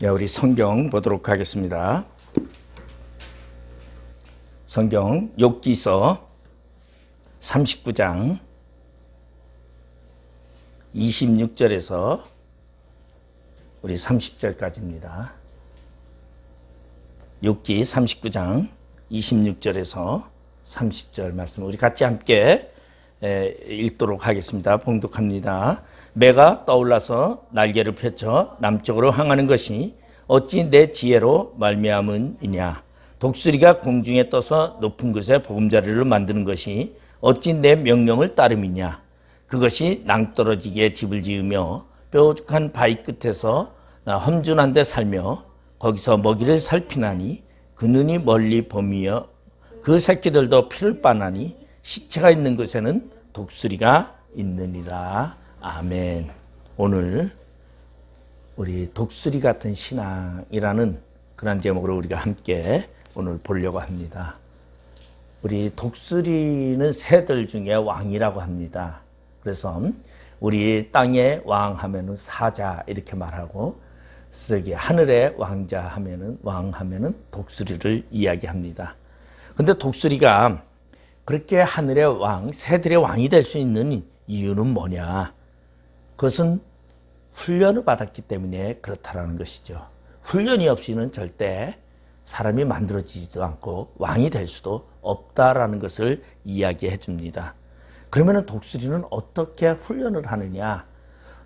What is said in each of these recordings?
네, 우리 성경 보도록 하겠습니다. 성경 욥기서 39장 26절에서 우리 30절까지입니다. 욥기 39장 26절에서 30절 말씀 우리 같이 함께 읽도록 하겠습니다. 봉독합니다. 매가 떠올라서 날개를 펼쳐 남쪽으로 향하는 것이 어찌 내 지혜로 말미암으니냐. 독수리가 공중에 떠서 높은 곳에 보금자리를 만드는 것이 어찌 내 명령을 따름이냐. 그것이 낭떠러지게 집을 지으며 뾰족한 바위 끝에서 험준한 데 살며 거기서 먹이를 살피나니 그 눈이 멀리 범이여 그 새끼들도 피를 빠나니 시체가 있는 곳에는 독수리가 있느니라. 아멘. 오늘 우리 독수리 같은 신앙이라는 그런 제목으로 우리가 함께 오늘 보려고 합니다. 우리 독수리는 새들 중에 왕이라고 합니다. 그래서 우리 땅의 왕 하면은 사자 이렇게 말하고 저기 하늘의 왕자 하면은 왕 하면은 독수리를 이야기합니다. 근데 독수리가 그렇게 하늘의 왕, 새들의 왕이 될 수 있는 이유는 뭐냐? 그것은 훈련을 받았기 때문에 그렇다라는 것이죠. 훈련이 없이는 절대 사람이 만들어지지도 않고 왕이 될 수도 없다라는 것을 이야기해 줍니다. 그러면 독수리는 어떻게 훈련을 하느냐?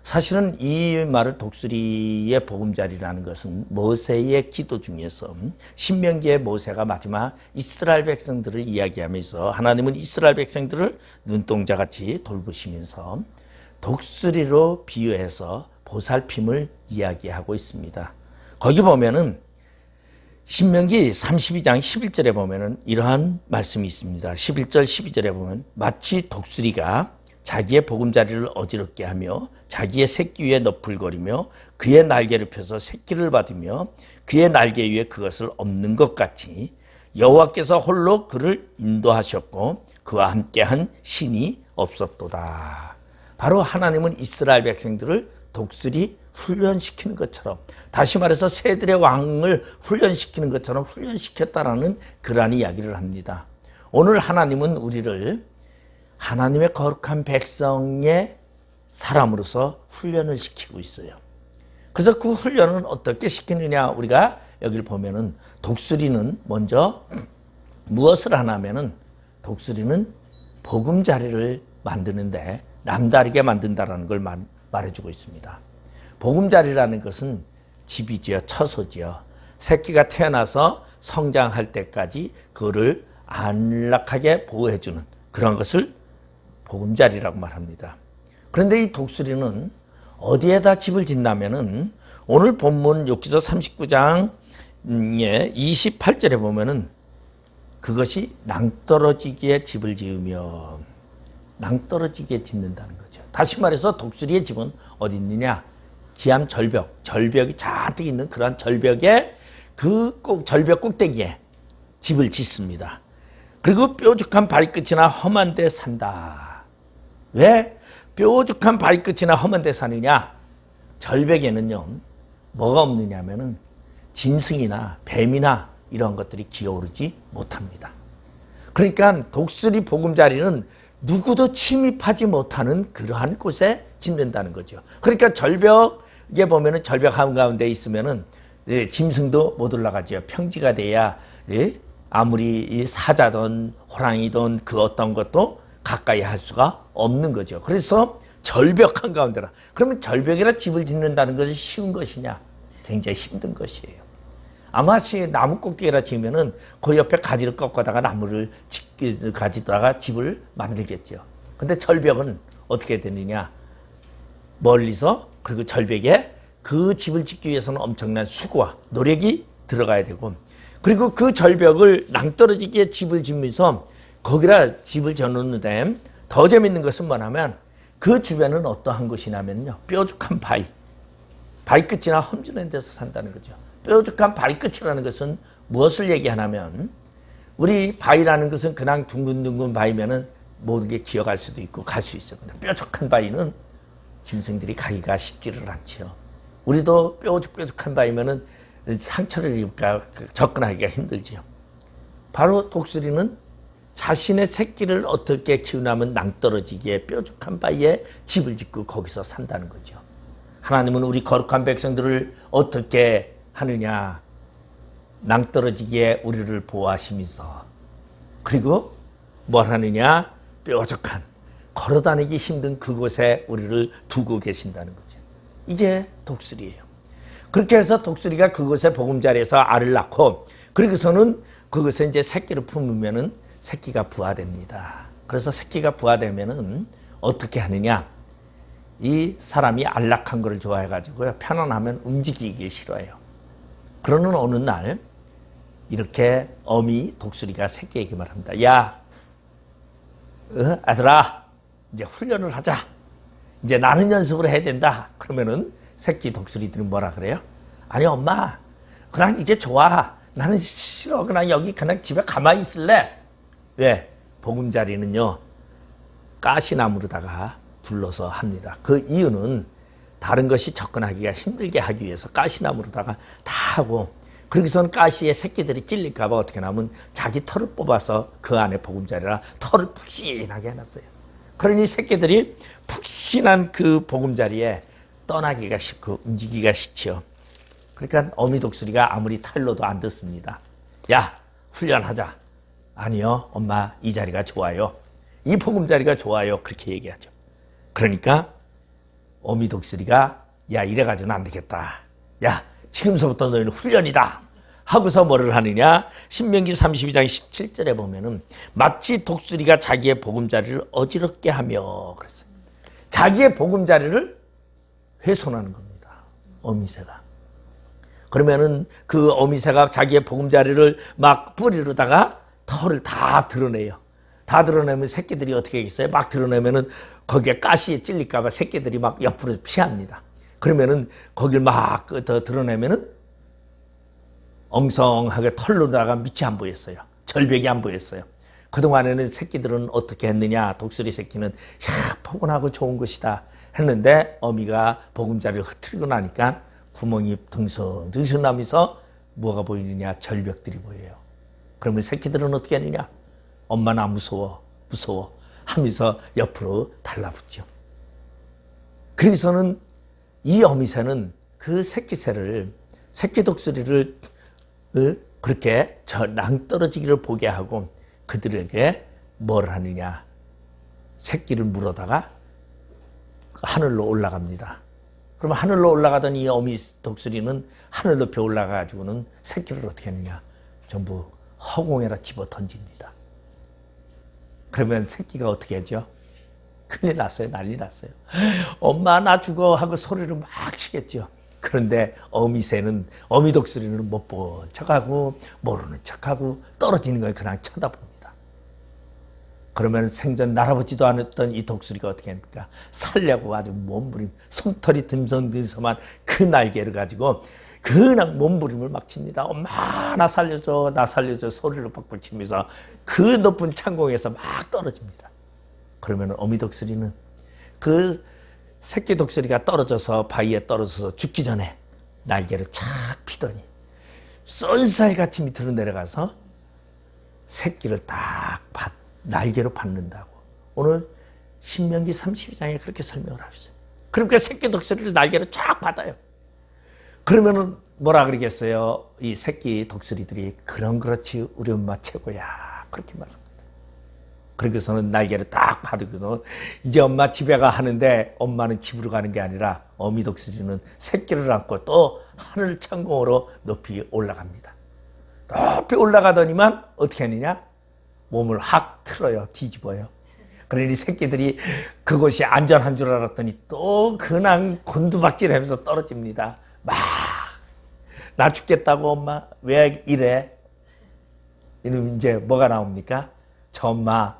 사실은 이 말을 독수리의 보금자리라는 것은 모세의 기도 중에서 신명기의 모세가 마지막 이스라엘 백성들을 이야기하면서 하나님은 이스라엘 백성들을 눈동자같이 돌보시면서 독수리로 비유해서 보살핌을 이야기하고 있습니다. 거기 보면은 신명기 32장 11절에 보면은 이러한 말씀이 있습니다. 11절 12절에 보면 마치 독수리가 자기의 보금자리를 어지럽게 하며 자기의 새끼 위에 너풀거리며 그의 날개를 펴서 새끼를 받으며 그의 날개 위에 그것을 엎는 것 같이 여호와께서 홀로 그를 인도하셨고 그와 함께한 신이 없었도다. 바로 하나님은 이스라엘 백성들을 독수리 훈련시키는 것처럼, 다시 말해서 새들의 왕을 훈련시키는 것처럼 훈련시켰다라는 그러한 이야기를 합니다. 오늘 하나님은 우리를 하나님의 거룩한 백성의 사람으로서 훈련을 시키고 있어요. 그래서 그 훈련은 어떻게 시키느냐, 우리가 여기를 보면은 독수리는 먼저 무엇을 하냐면은 독수리는 보금자리를 만드는데 남다르게 만든다라는 걸 말해주고 있습니다. 보금자리라는 것은 집이지요, 처소지요. 새끼가 태어나서 성장할 때까지 그를 안락하게 보호해주는 그런 것을 보금자리라고 말합니다. 그런데 이 독수리는 어디에다 집을 짓냐면은 오늘 본문 욥기서 39장의 28절에 보면은 그것이 낭떠러지기에 집을 지으며, 낭떠러지기에 짓는다는 거죠. 다시 말해서 독수리의 집은 어디 있느냐? 기암 절벽이 잔뜩 있는 그러한 절벽에 절벽 꼭대기에 집을 짓습니다. 그리고 뾰족한 발끝이나 험한 데 산다. 왜 뾰족한 발끝이나 험한 데 사느냐? 절벽에는요, 뭐가 없느냐면은 짐승이나 뱀이나 이런 것들이 기어오르지 못합니다. 그러니까 독수리 보금자리는 누구도 침입하지 못하는 그러한 곳에 짓는다는 거죠. 그러니까 절벽에 보면은 절벽 한가운데 있으면은 짐승도 못 올라가죠. 평지가 돼야 아무리 사자든 호랑이든 그 어떤 것도 가까이 할 수가 없는 거죠. 그래서 절벽 한가운데라. 그러면 절벽에다 집을 짓는다는 것이 쉬운 것이냐? 굉장히 힘든 것이에요. 아마 나무 꼭대기에다 지으면은 그 옆에 가지를 꺾어다가 나무를 가지다가 집을 만들겠죠. 근데 절벽은 어떻게 되느냐? 멀리서, 그리고 절벽에 그 집을 짓기 위해서는 엄청난 수고와 노력이 들어가야 되고, 그리고 그 절벽을 낭떠러지게 집을 짓면서 거기다 집을 지어놓는데 더 재밌는 것은 뭐냐면 그 주변은 어떠한 곳이냐면요, 뾰족한 바위 끝이나 험준한 데서 산다는 거죠. 뾰족한 바위 끝이라는 것은 무엇을 얘기하냐면, 우리 바위라는 것은 그냥 둥근둥근 바위면은 모든 게 기어갈 수도 있고 갈 수 있어요. 근데 뾰족한 바위는 짐승들이 가기가 쉽지를 않죠. 우리도 뾰족뾰족한 바이면은 상처를 입을까 접근하기가 힘들지요. 바로 독수리는 자신의 새끼를 어떻게 키우냐면 낭떠러지기에 뾰족한 바위에 집을 짓고 거기서 산다는 거죠. 하나님은 우리 거룩한 백성들을 어떻게 하느냐, 낭떠러지기에 우리를 보호하시면서, 그리고 뭘 하느냐, 뾰족한 걸어다니기 힘든 그곳에 우리를 두고 계신다는 거죠. 이게 독수리예요. 그렇게 해서 독수리가 그곳에 보금자리에서 알을 낳고, 그리고서는 그것에 이제 새끼를 품으면은 새끼가 부화됩니다. 그래서 새끼가 부화되면은 어떻게 하느냐? 이 사람이 안락한 거를 좋아해가지고요, 편안하면 움직이기 싫어해요. 그러는 어느 날 이렇게 어미 독수리가 새끼에게 말합니다. 야, 아들아, 이제 훈련을 하자. 이제 나는 연습을 해야 된다. 그러면은 새끼 독수리들은 뭐라 그래요? 아니 엄마, 그냥 이게 좋아. 나는 싫어. 그냥 여기 그냥 집에 가만히 있을래. 왜? 보금자리는요, 가시나무로다가 둘러서 합니다. 그 이유는 다른 것이 접근하기가 힘들게 하기 위해서 가시나무로다가 다 하고, 그러고선 가시에 새끼들이 찔릴까 봐 어떻게 하면 자기 털을 뽑아서 그 안에 보금자리라 털을 푹신하게 해놨어요. 그러니 새끼들이 푹신한 그 보금자리에 떠나기가 싫고 움직이기가 싫죠. 그러니까 어미 독수리가 아무리 탈로도 안 듣습니다. 야, 훈련하자. 아니요, 엄마, 이 자리가 좋아요. 이 보금자리가 좋아요. 그렇게 얘기하죠. 그러니까 어미 독수리가 야, 이래가지고는 안 되겠다. 야, 지금서부터 너희는 훈련이다. 하고서 뭐를 하느냐? 신명기 32장 17절에 보면은 마치 독수리가 자기의 보금자리를 어지럽게 하며 그랬어요. 자기의 보금자리를 훼손하는 겁니다. 어미새가. 그러면은 그 어미새가 자기의 보금자리를 막 뿌리로다가 털을 다 드러내요. 다 드러내면 새끼들이 어떻게 있어요? 막 드러내면은 거기에 가시에 찔릴까봐 새끼들이 막 옆으로 피합니다. 그러면은 거길 막 더 드러내면은 엉성하게 털로다가 밑이 안 보였어요. 절벽이 안 보였어요. 그동안에는 새끼들은 어떻게 했느냐? 독수리 새끼는 야, 포근하고 좋은 것이다 했는데 어미가 보금자리를 흐트리고 나니까 구멍이 둥성둥성하면서 뭐가 보이느냐? 절벽들이 보여요. 그러면 새끼들은 어떻게 하느냐? 엄마 나 무서워 무서워 하면서 옆으로 달라붙죠. 그래서는 이 어미새는 그 새끼 독수리를 그렇게 저 낭떠러지기를 보게 하고 그들에게 뭘 하느냐? 새끼를 물어다가 하늘로 올라갑니다. 그러면 하늘로 올라가던 이 어미 독수리는 하늘 높이 올라가가지고는 새끼를 어떻게 하느냐? 전부 허공에다 집어 던집니다. 그러면 새끼가 어떻게 하죠? 큰일 났어요. 난리 났어요. 엄마 나 죽어 하고 소리를 막 치겠죠. 그런데 어미새는, 어미 독수리는 못 본 척하고 모르는 척하고 떨어지는 걸 그냥 쳐다봅니다. 그러면 생전 날아보지도 않았던 이 독수리가 어떻게 합니까? 살려고 아주 몸부림, 솜털이 듬성듬성한 그 날개를 가지고 그냥 몸부림을 막 칩니다. 엄마 나 살려줘 나 살려줘 소리를 빡빡 치면서 그 높은 창공에서 막 떨어집니다. 그러면 어미 독수리는 그 새끼 독수리가 떨어져서 바위에 떨어져서 죽기 전에 날개를 쫙 피더니 쏜살같이 밑으로 내려가서 새끼를 딱 날개로 받는다고 오늘 신명기 32장에 그렇게 설명을 하셨어요. 그러니까 새끼 독수리를 날개로 쫙 받아요. 그러면은 뭐라 그러겠어요? 이 새끼 독수리들이 그렇지 우리 엄마 최고야 그렇게 말합니다. 그러고서는 날개를 딱 받으고는 이제 엄마 집에 가 하는데 엄마는 집으로 가는 게 아니라 어미 독수리는 새끼를 안고 또 하늘 창공으로 높이 올라갑니다. 높이 올라가더니만 어떻게 하느냐? 몸을 확 틀어요. 뒤집어요. 그러니 새끼들이 그곳이 안전한 줄 알았더니 또 그냥 곤두박질하면서 떨어집니다. 막 나 죽겠다고 엄마 왜 이래? 이러면 이제 뭐가 나옵니까? 저 엄마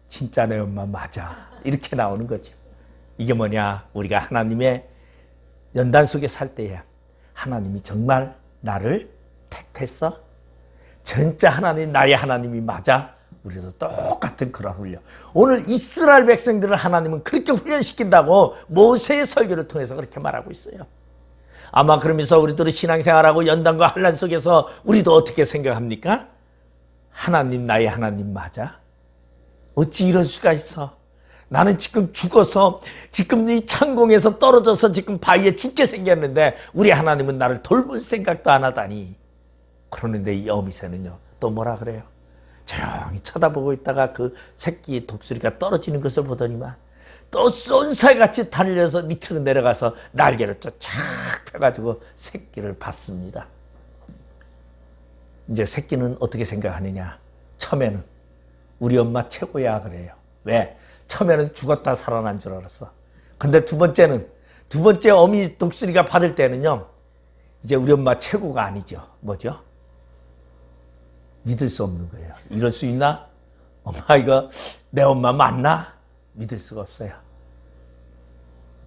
진짜 내 엄마 맞아. 이렇게 나오는 거죠. 이게 뭐냐? 우리가 하나님의 연단 속에 살 때야 하나님이 정말 나를 택했어? 진짜 하나님 나의 하나님이 맞아? 우리도 똑같은 그런 훈련. 오늘 이스라엘 백성들을 하나님은 그렇게 훈련시킨다고 모세의 설교를 통해서 그렇게 말하고 있어요. 아마 그러면서 우리들은 신앙생활하고 연단과 환난 속에서 우리도 어떻게 생각합니까? 하나님, 나의 하나님 맞아? 어찌 이럴 수가 있어? 나는 지금 죽어서 지금 이 창공에서 떨어져서 지금 바위에 죽게 생겼는데 우리 하나님은 나를 돌볼 생각도 안 하다니. 그러는데 이 어미새는요, 또 뭐라 그래요? 조용히 쳐다보고 있다가 그 새끼 독수리가 떨어지는 것을 보더니만 또 쏜살같이 달려서 밑으로 내려가서 날개를 쫙 펴가지고 새끼를 봤습니다. 이제 새끼는 어떻게 생각하느냐? 처음에는 우리 엄마 최고야 그래요. 왜? 처음에는 죽었다 살아난 줄 알았어. 근데 두 번째 어미 독수리가 받을 때는요, 이제 우리 엄마 최고가 아니죠. 뭐죠? 믿을 수 없는 거예요. 이럴 수 있나? 엄마 이거 내 엄마 맞나? 믿을 수가 없어요.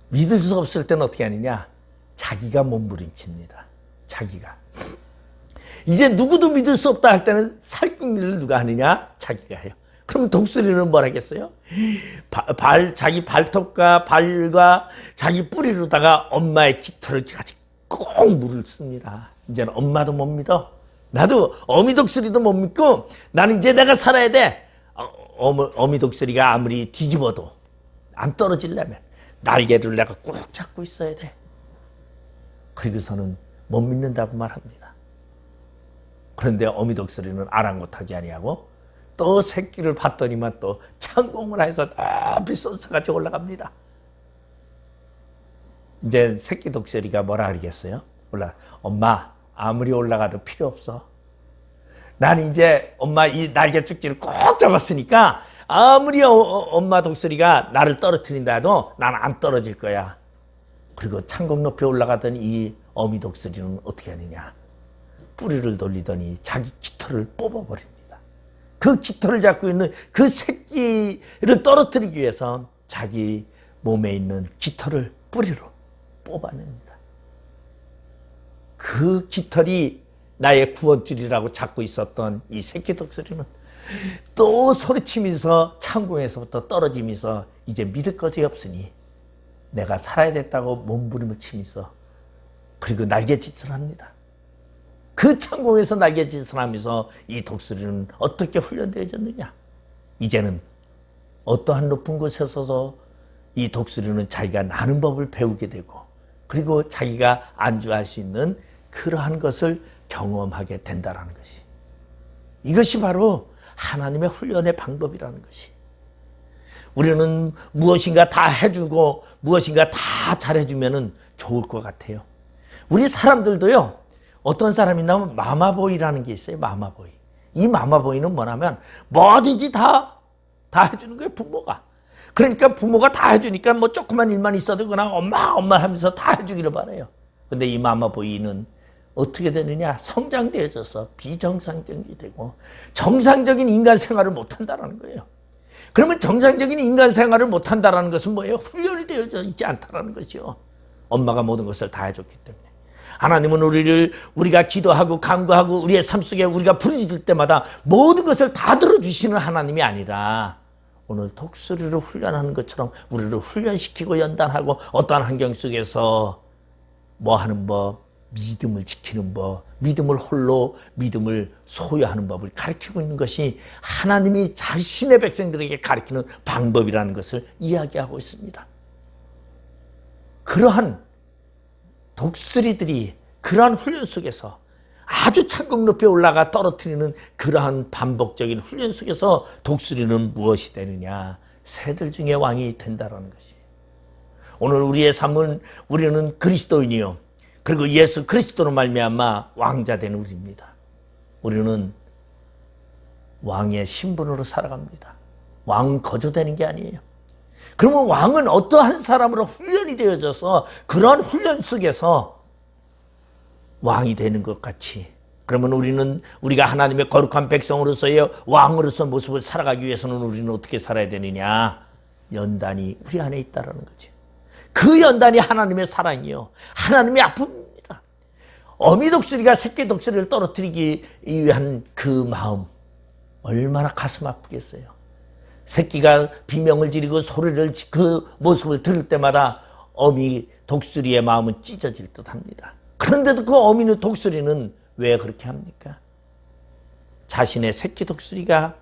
믿을 수 없을 때는 어떻게 하느냐? 자기가 몸부림칩니다. 자기가. 이제 누구도 믿을 수 없다 할 때는 살궁리를 누가 하느냐? 자기가 해요. 그럼 독수리는 뭘 하겠어요? 자기 발톱과 발과 자기 뿌리로다가 엄마의 깃털을 가지고 꼭 물을 씁니다. 이제는 엄마도 못 믿어. 나도 어미 독수리도 못 믿고 나는 이제 내가 살아야 돼. 어미 독수리가 아무리 뒤집어도 안 떨어지려면 날개를 내가 꾹 잡고 있어야 돼. 그리고서는 못 믿는다고 말합니다. 그런데 어미 독수리는 아랑곳하지 아니하고 또 새끼를 봤더니만 또 창공을 해서 높이 솟아가지고 올라갑니다. 이제 새끼 독수리가 뭐라 그러겠어요? 엄마 아무리 올라가도 필요 없어. 난 이제 엄마 이 날개 쭉지를 꼭 잡았으니까 아무리 엄마 독수리가 나를 떨어뜨린다 해도 난 안 떨어질 거야. 그리고 창공 높이 올라가던 이 어미 독수리는 어떻게 하느냐? 뿌리를 돌리더니 자기 깃털을 뽑아버립니다. 그 깃털을 잡고 있는 그 새끼를 떨어뜨리기 위해서 자기 몸에 있는 깃털을 뿌리로 뽑아냅니다. 그 깃털이 나의 구원줄이라고 잡고 있었던 이 새끼 독수리는 또 소리치면서 창공에서부터 떨어지면서 이제 믿을 것이 없으니 내가 살아야 됐다고 몸부림을 치면서 그리고 날개짓을 합니다. 그 창공에서 날개짓을 하면서 이 독수리는 어떻게 훈련되어졌느냐? 이제는 어떠한 높은 곳에 서서 이 독수리는 자기가 나는 법을 배우게 되고 그리고 자기가 안주할 수 있는 그러한 것을 경험하게 된다는 것이. 이것이 바로 하나님의 훈련의 방법이라는 것이. 우리는 무엇인가 다 해주고 무엇인가 다 잘해주면 좋을 것 같아요. 우리 사람들도요, 어떤 사람이 나오면 마마보이라는 게 있어요. 마마보이. 이 마마보이는 뭐냐면 뭐든지 다 해주는 거예요. 부모가. 그러니까 부모가 다 해주니까 뭐 조그만 일만 있어도 그냥 엄마 하면서 다 해주기를 바라요. 근데 이 마마보이는 어떻게 되느냐? 성장되어져서 비정상적이 되고 정상적인 인간 생활을 못한다는 거예요. 그러면 정상적인 인간 생활을 못한다는 것은 뭐예요? 훈련이 되어져 있지 않다는 것이요. 엄마가 모든 것을 다 해줬기 때문에. 하나님은 우리가 기도하고 간구하고 우리의 삶 속에 우리가 부르짖을 때마다 모든 것을 다 들어주시는 하나님이 아니라 오늘 독수리를 훈련하는 것처럼 우리를 훈련시키고 연단하고 어떠한 환경 속에서 뭐 하는 법, 믿음을 지키는 법, 믿음을 소유하는 법을 가르치고 있는 것이 하나님이 자신의 백성들에게 가르치는 방법이라는 것을 이야기하고 있습니다. 그러한 독수리들이 그러한 훈련 속에서 아주 창공 높이 올라가 떨어뜨리는 그러한 반복적인 훈련 속에서 독수리는 무엇이 되느냐? 새들 중에 왕이 된다는 것이. 오늘 우리의 삶은 우리는 그리스도인이요. 그리고 예수 그리스도로 말미암아 왕자 된 우리입니다. 우리는 왕의 신분으로 살아갑니다. 왕 거저되는 게 아니에요. 그러면 왕은 어떠한 사람으로 훈련이 되어져서 그런 훈련 속에서 왕이 되는 것 같이, 그러면 우리가 하나님의 거룩한 백성으로서의 왕으로서 모습을 살아가기 위해서는 우리는 어떻게 살아야 되느냐? 연단이 우리 안에 있다는 거지. 그 연단이 하나님의 사랑이요, 하나님의 아픔입니다. 어미 독수리가 새끼 독수리를 떨어뜨리기 위한 그 마음, 얼마나 가슴 아프겠어요. 새끼가 비명을 지르고 소리를 그 모습을 들을 때마다 어미 독수리의 마음은 찢어질 듯합니다. 그런데도 그 어미는 독수리는 왜 그렇게 합니까? 자신의 새끼 독수리가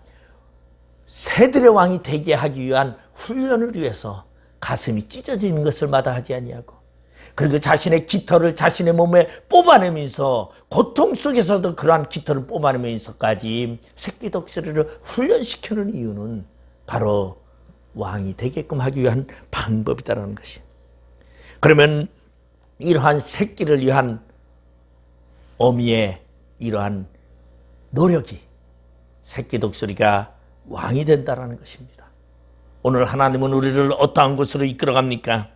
새들의 왕이 되게 하기 위한 훈련을 위해서 가슴이 찢어지는 것을 마다하지 아니하고, 그리고 자신의 깃털을 자신의 몸에 뽑아내면서 고통 속에서도 그러한 깃털을 뽑아내면서까지 새끼 독수리를 훈련시키는 이유는 바로 왕이 되게끔 하기 위한 방법이다라는 것이. 그러면 이러한 새끼를 위한 어미의 이러한 노력이 새끼 독수리가 왕이 된다는 것입니다. 오늘 하나님은 우리를 어떠한 곳으로 이끌어갑니까?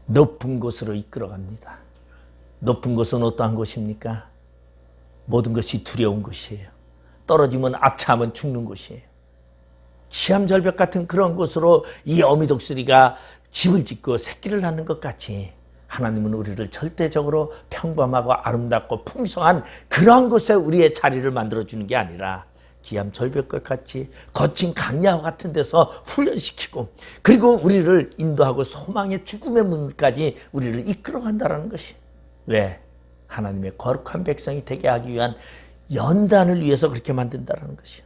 높은 곳으로 이끌어갑니다. 높은 곳은 어떠한 곳입니까? 모든 것이 두려운 곳이에요. 떨어지면 아차하면 죽는 곳이에요. 시암절벽 같은 그런 곳으로 이 어미 독수리가 집을 짓고 새끼를 낳는 것 같이 하나님은 우리를 절대적으로 평범하고 아름답고 풍성한 그런 곳에 우리의 자리를 만들어주는 게 아니라 기암절벽과 같이 거친 강야와 같은 데서 훈련시키고, 그리고 우리를 인도하고 소망의 죽음의 문까지 우리를 이끌어간다는 것이, 왜? 하나님의 거룩한 백성이 되게 하기 위한 연단을 위해서 그렇게 만든다는 것이요.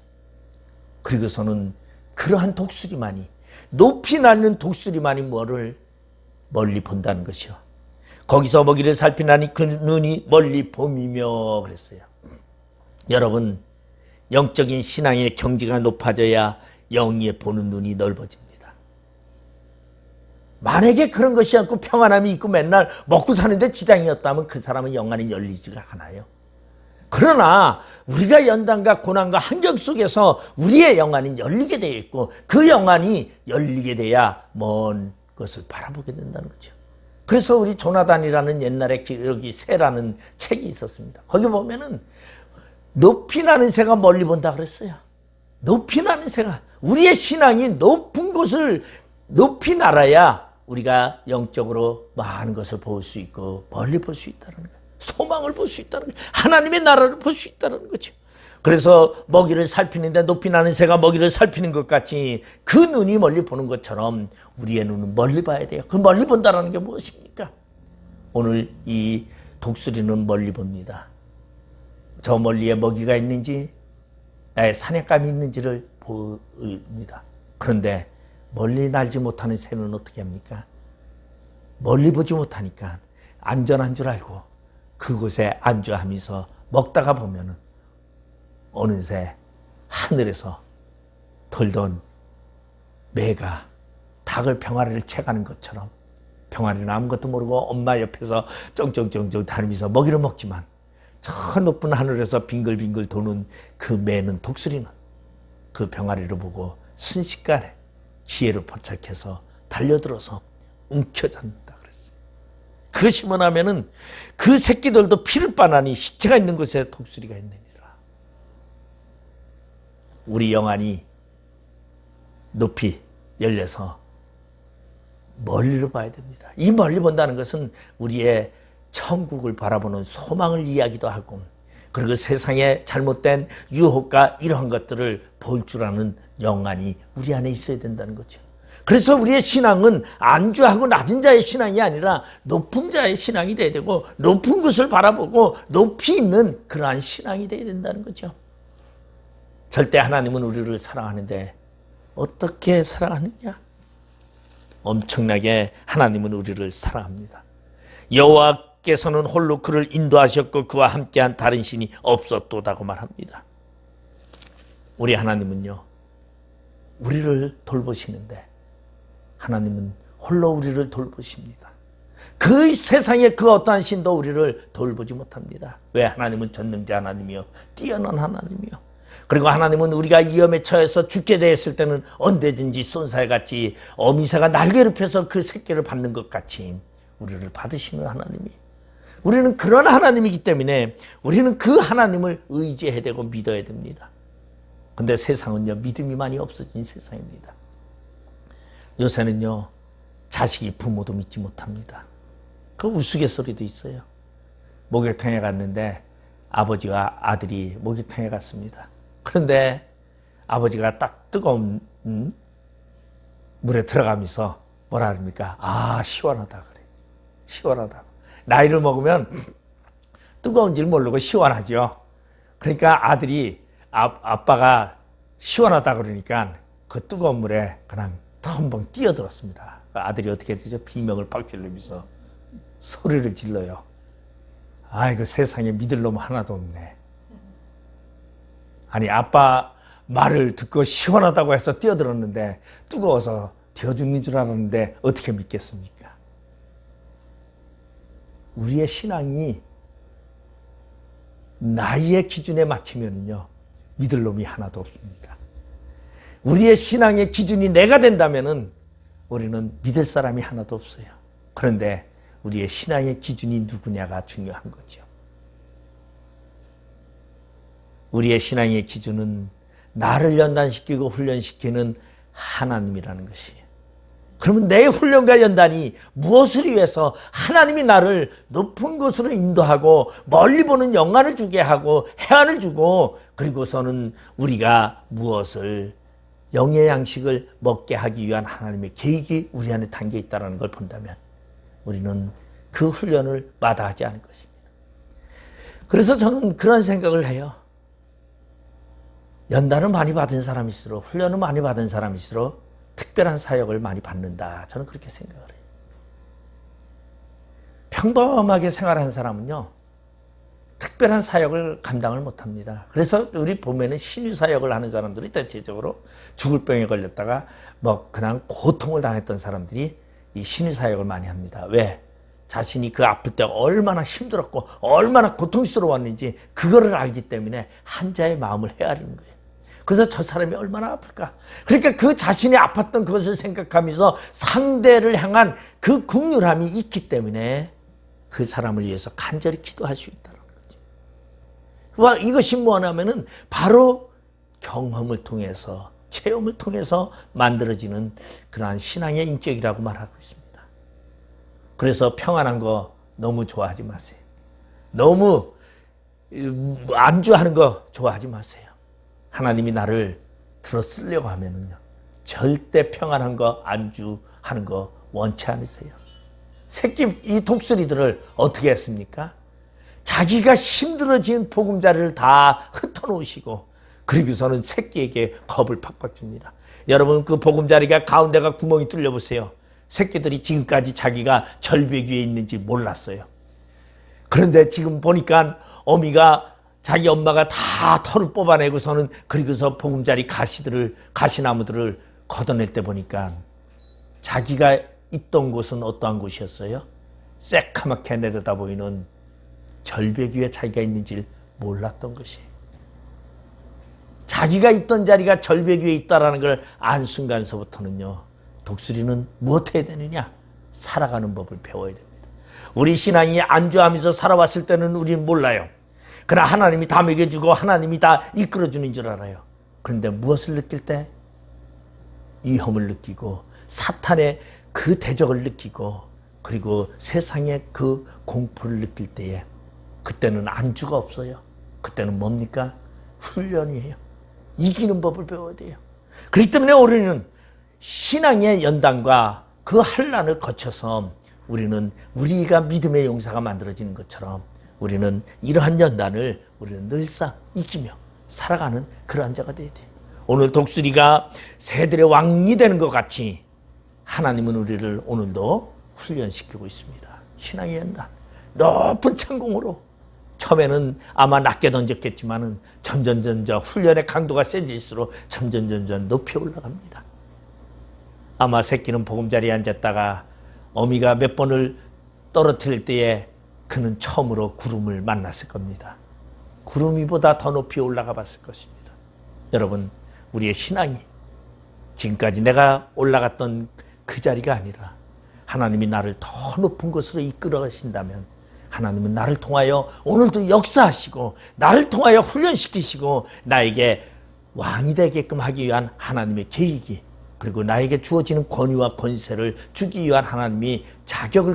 그리고서는 그러한 독수리만이, 높이 날는 독수리만이 뭐를 멀리 본다는 것이요. 거기서 먹이를 살피나니 그 눈이 멀리 봄이며 그랬어요. 여러분, 영적인 신앙의 경지가 높아져야 영의 보는 눈이 넓어집니다. 만약에 그런 것이 않고 평안함이 있고 맨날 먹고 사는데 지장이 없다면 그 사람은 영안이 열리지가 않아요. 그러나 우리가 연단과 고난과 환경 속에서 우리의 영안이 열리게 되어 있고, 그 영안이 열리게 돼야 먼 것을 바라보게 된다는 거죠. 그래서 우리 조나단이라는 옛날에 기억이 새라는 책이 있었습니다. 거기 보면은 높이 나는 새가 멀리 본다 그랬어요. 높이 나는 새가, 우리의 신앙이 높은 곳을 높이 날아야 우리가 영적으로 많은 것을 볼 수 있고 멀리 볼 수 있다는 거예요. 소망을 볼 수 있다는 거예요. 하나님의 나라를 볼 수 있다는 거죠. 그래서 먹이를 살피는데 높이 나는 새가 먹이를 살피는 것 같이 그 눈이 멀리 보는 것처럼 우리의 눈은 멀리 봐야 돼요. 그 멀리 본다는 게 무엇입니까? 오늘 이 독수리는 멀리 봅니다. 저 멀리에 먹이가 있는지 사냥감이 있는지를 보입니다. 그런데 멀리 날지 못하는 새는 어떻게 합니까? 멀리 보지 못하니까 안전한 줄 알고 그곳에 안주하면서 먹다가 보면은 어느새 하늘에서 털던 매가 닭을 병아리를 채가는 것처럼, 병아리는 아무것도 모르고 엄마 옆에서 쩡쩡쩡쩡 다니면서 먹이를 먹지만 저 높은 하늘에서 빙글빙글 도는 그 매는, 독수리는 그 병아리를 보고 순식간에 기회를 포착해서 달려들어서 움켜잡는다 그랬어요. 그것이면 하면은 그 새끼들도 피를 빠나니 시체가 있는 곳에 독수리가 있느니라. 우리 영안이 높이 열려서 멀리로 봐야 됩니다. 이 멀리 본다는 것은 우리의 천국을 바라보는 소망을 이야기도 하고, 그리고 세상의 잘못된 유혹과 이러한 것들을 볼 줄 아는 영안이 우리 안에 있어야 된다는 거죠. 그래서 우리의 신앙은 안주하고 낮은 자의 신앙이 아니라 높은 자의 신앙이 돼야 되고, 높은 것을 바라보고 높이 있는 그러한 신앙이 돼야 된다는 거죠. 절대 하나님은 우리를 사랑하는데 어떻게 사랑하느냐? 엄청나게 하나님은 우리를 사랑합니다. 여호와께서는 홀로 그를 인도하셨고 그와 함께한 다른 신이 없었도다고 말합니다. 우리 하나님은요, 우리를 돌보시는데 하나님은 홀로 우리를 돌보십니다. 그 세상에 그 어떠한 신도 우리를 돌보지 못합니다. 왜? 하나님은 전능자 하나님이요, 뛰어난 하나님이요. 그리고 하나님은 우리가 위험에 처해서 죽게 되었을 때는 언제든지 쏜살같이 어미새가 날개를 펴서 그 새끼를 받는 것 같이 우리를 받으시는 하나님이, 우리는 그런 하나님이기 때문에 우리는 그 하나님을 의지해야 되고 믿어야 됩니다. 근데 세상은요, 믿음이 많이 없어진 세상입니다. 요새는요, 자식이 부모도 믿지 못합니다. 그 우스갯소리도 있어요. 목욕탕에 갔는데 아버지와 아들이 목욕탕에 갔습니다. 그런데 아버지가 딱 뜨거운 물에 들어가면서 뭐라 그럽니까? 아, 시원하다 그래. 시원하다. 나이를 먹으면 뜨거운 줄 모르고 시원하죠. 그러니까 아들이 아빠가 시원하다 그러니까 그 뜨거운 물에 그냥 텀벙 뛰어들었습니다. 아들이 어떻게 되죠? 비명을 팍 지르면서 소리를 질러요. 아이고, 세상에 믿을 놈 하나도 없네. 아니, 아빠 말을 듣고 시원하다고 해서 뛰어들었는데 뜨거워서 되어 죽는 줄 알았는데 어떻게 믿겠습니까? 우리의 신앙이 나이의 기준에 맞추면요 믿을 놈이 하나도 없습니다. 우리의 신앙의 기준이 내가 된다면은 우리는 믿을 사람이 하나도 없어요. 그런데 우리의 신앙의 기준이 누구냐가 중요한 거죠. 우리의 신앙의 기준은 나를 연단시키고 훈련시키는 하나님이라는 것이에요. 그러면 내 훈련과 연단이 무엇을 위해서 하나님이 나를 높은 곳으로 인도하고 멀리 보는 영광을 주게 하고 해안을 주고 그리고서는 우리가 무엇을 영의 양식을 먹게 하기 위한 하나님의 계획이 우리 안에 담겨 있다는 걸 본다면 우리는 그 훈련을 마다하지 않을 것입니다. 그래서 저는 그런 생각을 해요. 연단을 많이 받은 사람일수록 훈련을 많이 받은 사람일수록 특별한 사역을 많이 받는다. 저는 그렇게 생각을 해요. 평범하게 생활하는 사람은요. 특별한 사역을 감당을 못합니다. 그래서 우리 보면은 신유 사역을 하는 사람들이 대체적으로 죽을 병에 걸렸다가 뭐 그냥 고통을 당했던 사람들이 이 신유 사역을 많이 합니다. 왜? 자신이 그 아플 때 얼마나 힘들었고 얼마나 고통스러웠는지 그거를 알기 때문에 한자의 마음을 헤아리는 거예요. 그래서 저 사람이 얼마나 아플까? 그러니까 그 자신이 아팠던 그것을 생각하면서 상대를 향한 그 긍휼함이 있기 때문에 그 사람을 위해서 간절히 기도할 수 있다는 거죠. 이것이 뭐냐면은 바로 경험을 통해서 체험을 통해서 만들어지는 그러한 신앙의 인격이라고 말하고 있습니다. 그래서 평안한 거 너무 좋아하지 마세요. 너무 안주하는 거 좋아하지 마세요. 하나님이 나를 들어 쓰려고 하면은요, 절대 평안한 거, 안주하는 거 원치 않으세요. 새끼 이 독수리들을 어떻게 했습니까? 자기가 힘들어진 보금자리를 다 흩어놓으시고 그리고서는 새끼에게 겁을 팍팍 줍니다. 여러분 그 보금자리가 가운데가 구멍이 뚫려 보세요. 새끼들이 지금까지 자기가 절벽 위에 있는지 몰랐어요. 그런데 지금 보니까 어미가 자기 엄마가 다 털을 뽑아내고서는 그리고서 보금자리 가시나무들을 걷어낼 때 보니까 자기가 있던 곳은 어떠한 곳이었어요? 새카맣게 내려다 보이는 절벽 위에 자기가 있는지 몰랐던 것이에요. 자기가 있던 자리가 절벽 위에 있다는 걸 안 순간서부터는요, 독수리는 무엇 해야 되느냐? 살아가는 법을 배워야 됩니다. 우리 신앙이 안주하면서 살아왔을 때는 우리는 몰라요. 그러나 하나님이 다 먹여주고 하나님이 다 이끌어주는 줄 알아요. 그런데 무엇을 느낄 때? 위험을 느끼고 사탄의 그 대적을 느끼고 그리고 세상의 그 공포를 느낄 때에 그때는 안주가 없어요. 그때는 뭡니까? 훈련이에요. 이기는 법을 배워야 돼요. 그렇기 때문에 우리는 신앙의 연단과 그 환난을 거쳐서 우리는 우리가 믿음의 용사가 만들어지는 것처럼 우리는 이러한 연단을 우리는 늘상 이기며 살아가는 그러한 자가 되어야 돼요. 오늘 독수리가 새들의 왕이 되는 것 같이 하나님은 우리를 오늘도 훈련시키고 있습니다. 신앙의 연단, 높은 창공으로 처음에는 아마 낮게 던졌겠지만은 점점 훈련의 강도가 세질수록 점점 높이 올라갑니다. 아마 새끼는 보금자리에 앉았다가 어미가 몇 번을 떨어뜨릴 때에 그는 처음으로 구름을 만났을 겁니다. 구름 위보다 더 높이 올라가 봤을 것입니다. 여러분, 우리의 신앙이 지금까지 내가 올라갔던 그 자리가 아니라 하나님이 나를 더 높은 곳으로 이끌어 가신다면 하나님은 나를 통하여 오늘도 역사하시고 나를 통하여 훈련시키시고 나에게 왕이 되게끔 하기 위한 하나님의 계획이 그리고 나에게 주어지는 권위와 권세를 주기 위한 하나님이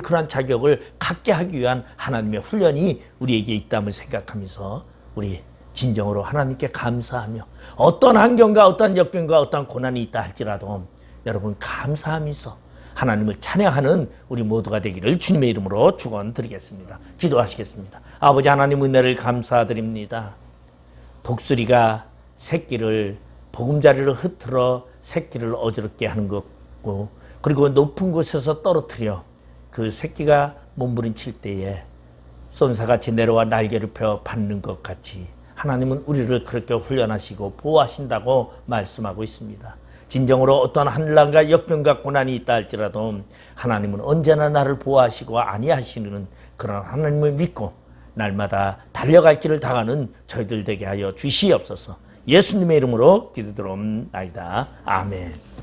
그러한 자격을 갖게 하기 위한 하나님의 훈련이 우리에게 있다면 생각하면서 우리 진정으로 하나님께 감사하며 어떤 환경과 어떤 역경과 어떤 고난이 있다 할지라도 여러분 감사하면서 하나님을 찬양하는 우리 모두가 되기를 주님의 이름으로 축원드리겠습니다. 기도하시겠습니다. 아버지 하나님 은혜를 감사드립니다. 독수리가 새끼를 보금자리를 흩트러 새끼를 어지럽게 하는 것고 그리고 높은 곳에서 떨어뜨려 그 새끼가 몸부림칠 때에 쏜사같이 내려와 날개를 펴 받는 것 같이 하나님은 우리를 그렇게 훈련하시고 보호하신다고 말씀하고 있습니다. 진정으로 어떠한 환난과 역경과 고난이 있다 할지라도 하나님은 언제나 나를 보호하시고 안위하시는 그런 하나님을 믿고 날마다 달려갈 길을 당하는 저희들 되게 하여 주시옵소서. 예수님의 이름으로 기도드리옵나이다. 아멘.